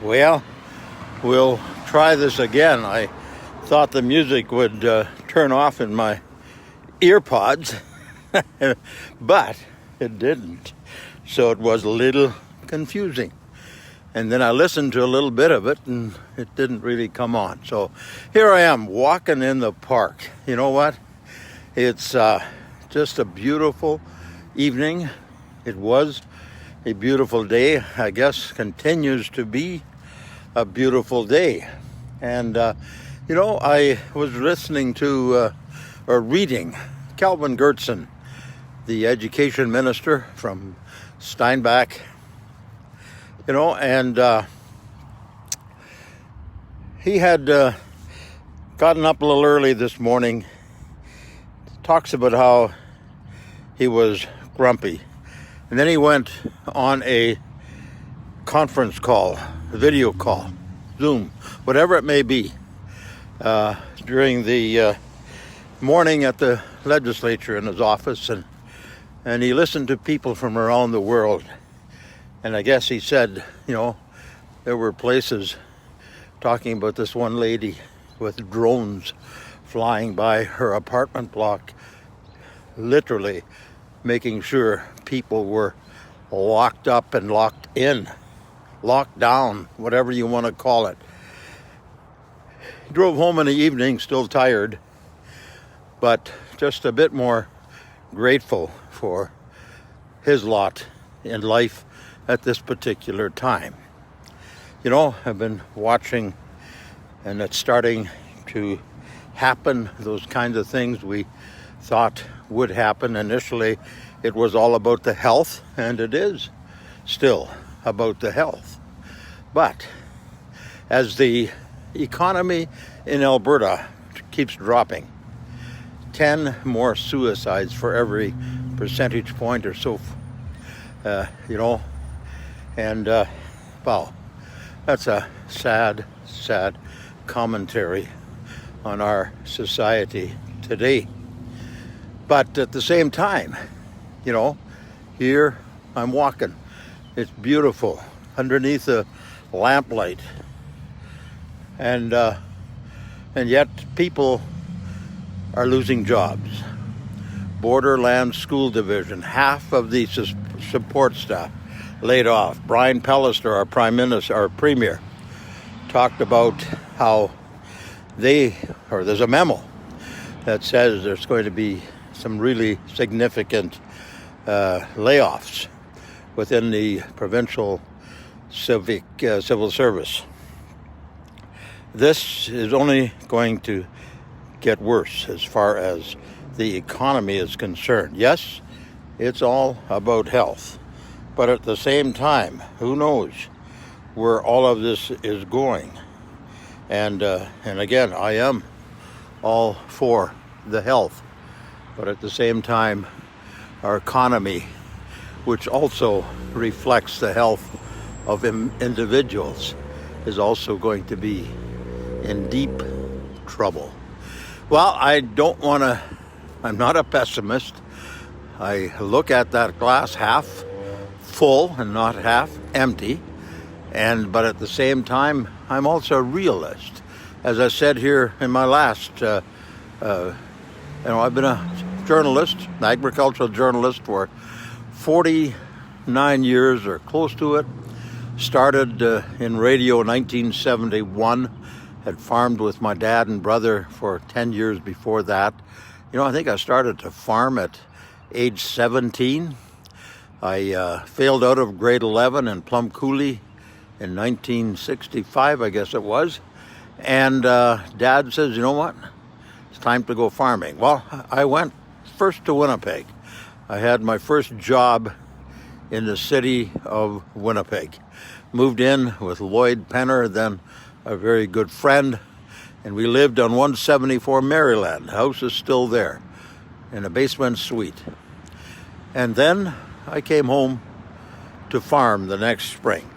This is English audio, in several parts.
Well, we'll try this again. I thought the music would turn off in my earpods, but it didn't. So it was a little confusing. And then I listened to a little bit of it and it didn't really come on. So here I am walking in the park. You know what? It's just a beautiful evening. It was a beautiful day. I guess continues to be a beautiful day. And, I was listening to or reading Calvin Goertzen, the education minister from Steinbach, and he had gotten up a little early this morning. Talks about how he was grumpy. And then he went on a conference call, a video call, Zoom, whatever it may be, during the morning at the legislature in his office. And he listened to people from around the world. And I guess he said, there were places talking about this one lady with drones flying by her apartment block, literally making sure people were locked up and locked in, locked down, whatever you want to call it. He drove home in the evening, still tired, but just a bit more grateful for his lot in life at this particular time. I've been watching, and it's starting to happen, those kinds of things we thought would happen. Initially, it was all about the health, and it is still about the health. But as the economy in Alberta keeps dropping, 10 more suicides for every percentage point or so, wow, that's a sad commentary on our society today. But at the same time, here I'm walking. It's beautiful underneath a lamplight. And yet people are losing jobs. Borderland School Division, half of the support staff laid off. Brian Pallister, our premier, talked about how there's a memo that says there's going to be some really significant layoffs within the provincial civil service. This is only going to get worse as far as the economy is concerned. Yes, it's all about health, but at the same time, who knows where all of this is going? And again, I am all for the health, but at the same time, our economy, which also reflects the health of individuals, is also going to be in deep trouble. Well, I'm not a pessimist. I look at that glass half full and not half empty. But at the same time, I'm also a realist. As I said here in my last, I've been a journalist, an agricultural journalist for 49 years or close to it. Started in radio in 1971. Had farmed with my dad and brother for 10 years before that. I think I started to farm at age 17. I failed out of grade 11 in Plum Coulee in 1965, I guess it was. And Dad says, you know what? It's time to go farming. Well, I went first to Winnipeg. I had my first job in the city of Winnipeg. Moved in with Lloyd Penner, then a very good friend, and we lived on 174 Maryland. The house is still there, in a basement suite. And then I came home to farm the next spring.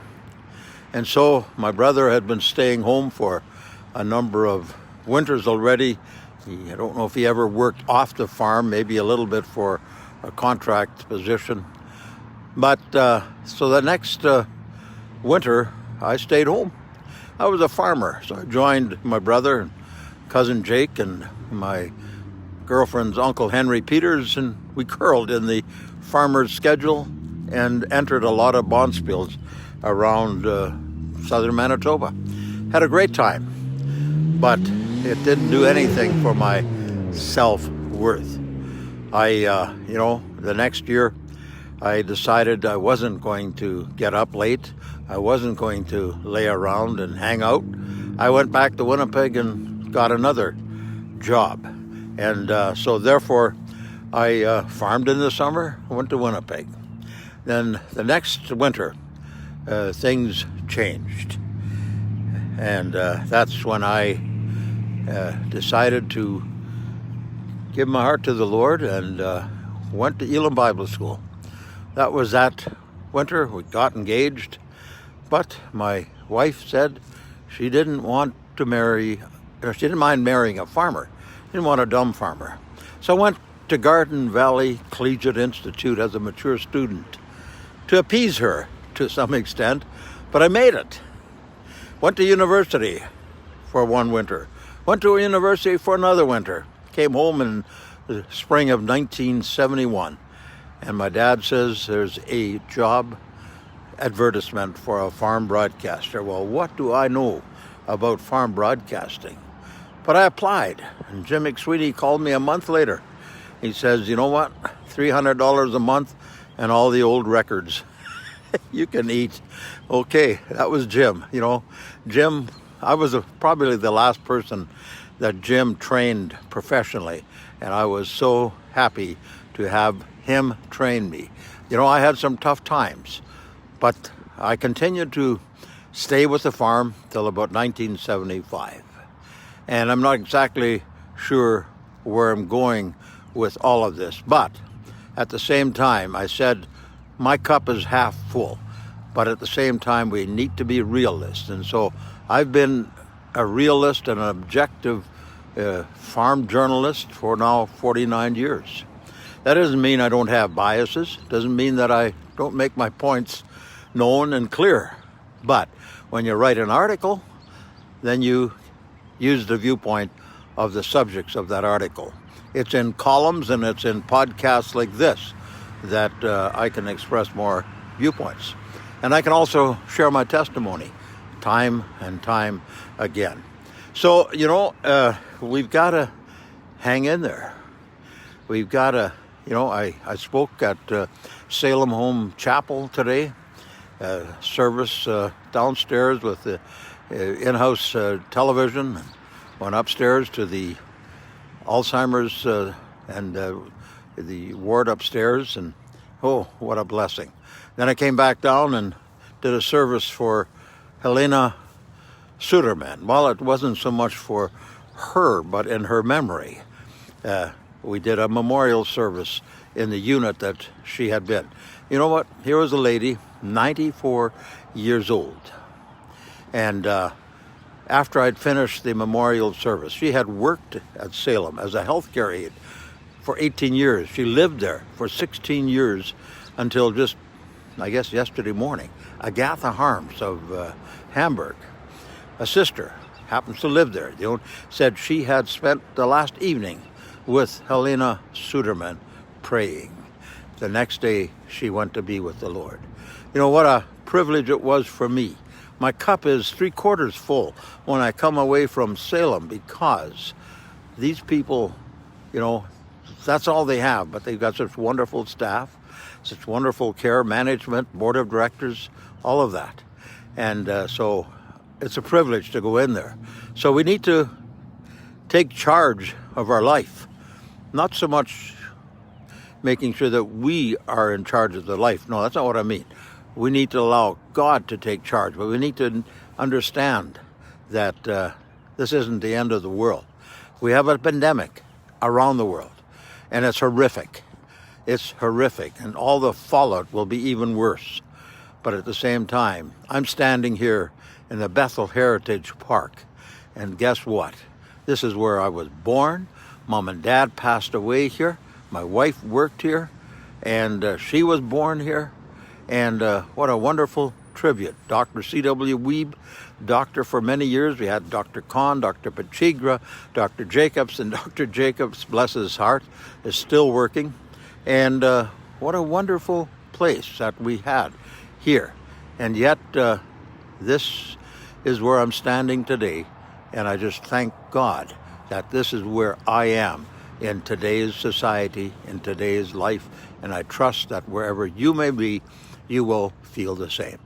And so my brother had been staying home for a number of winters already. I don't know if he ever worked off the farm, maybe a little bit for a contract position. But so the next winter, I stayed home. I was a farmer, so I joined my brother and cousin Jake and my girlfriend's Uncle Henry Peters, and we curled in the farmer's schedule and entered a lot of bonspiels around southern Manitoba. Had a great time, but it didn't do anything for my self-worth. The next year, I decided I wasn't going to get up late. I wasn't going to lay around and hang out. I went back to Winnipeg and got another job. And so therefore, I farmed in the summer, went to Winnipeg. Then the next winter, things changed. And that's when I decided to give my heart to the Lord and went to Elam Bible School. That was that winter. We got engaged, but my wife said she didn't want to she didn't mind marrying a farmer. She didn't want a dumb farmer. So I went to Garden Valley Collegiate Institute as a mature student to appease her to some extent, but I made it. Went to university for one winter. Went to a university for another winter. Came home in the spring of 1971. And my dad says there's a job advertisement for a farm broadcaster. Well, what do I know about farm broadcasting? But I applied, and Jim McSweeney called me a month later. He says, you know what, $300 a month and all the old records you can eat. Okay, that was Jim. Jim, I was probably the last person that Jim trained professionally, and I was so happy to have him train me. I had some tough times, but I continued to stay with the farm till about 1975. And I'm not exactly sure where I'm going with all of this, but at the same time, I said, my cup is half full, but at the same time, we need to be realists. And so I've been a realist and an objective farm journalist for now 49 years. That doesn't mean I don't have biases. Doesn't mean that I don't make my points known and clear. But when you write an article, then you use the viewpoint of the subjects of that article. It's in columns and it's in podcasts like this that I can express more viewpoints. And I can also share my testimony time and time again. So, we've got to hang in there. We've got to, I spoke at Salem Home Chapel today, service downstairs with the in-house television. Went upstairs to the Alzheimer's and the ward upstairs, and oh, what a blessing. Then I came back down and did a service for Helena Suderman. Well, it wasn't so much for her, but in her memory. We did a memorial service in the unit that she had been. You know what? Here was a lady, 94 years old. And after I'd finished the memorial service, she had worked at Salem as a healthcare aide for 18 years. She lived there for 16 years until just, I guess, yesterday morning. Agatha Harms of Hamburg, a sister, happens to live there. Said she had spent the last evening with Helena Suderman praying. The next day, she went to be with the Lord. What a privilege it was for me. My cup is 3/4 full when I come away from Salem, because these people, that's all they have, but they've got such wonderful staff, such wonderful care management, board of directors, all of that. And so it's a privilege to go in there. So we need to take charge of our life, not so much making sure that we are in charge of the life. No, that's not what I mean. We need to allow God to take charge, but we need to understand that this isn't the end of the world. We have a pandemic around the world, and it's horrific. It's horrific, and all the fallout will be even worse. But at the same time, I'm standing here in the Bethel Heritage Park, and guess what? This is where I was born. Mom and Dad passed away here. My wife worked here, and she was born here. And what a wonderful tribute. Dr. C.W. Weeb, doctor for many years. We had Dr. Kahn, Dr. Pachigra, Dr. Jacobs, and Dr. Jacobs, bless his heart, is still working. And what a wonderful place that we had here. And yet, this is where I'm standing today. And I just thank God that this is where I am in today's society, in today's life. And I trust that wherever you may be, you will feel the same.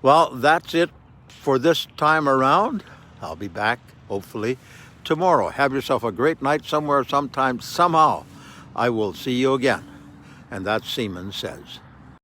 Well, that's it for this time around. I'll be back, hopefully, tomorrow. Have yourself a great night somewhere, sometime, somehow. I will see you again. And that's Seaman Says.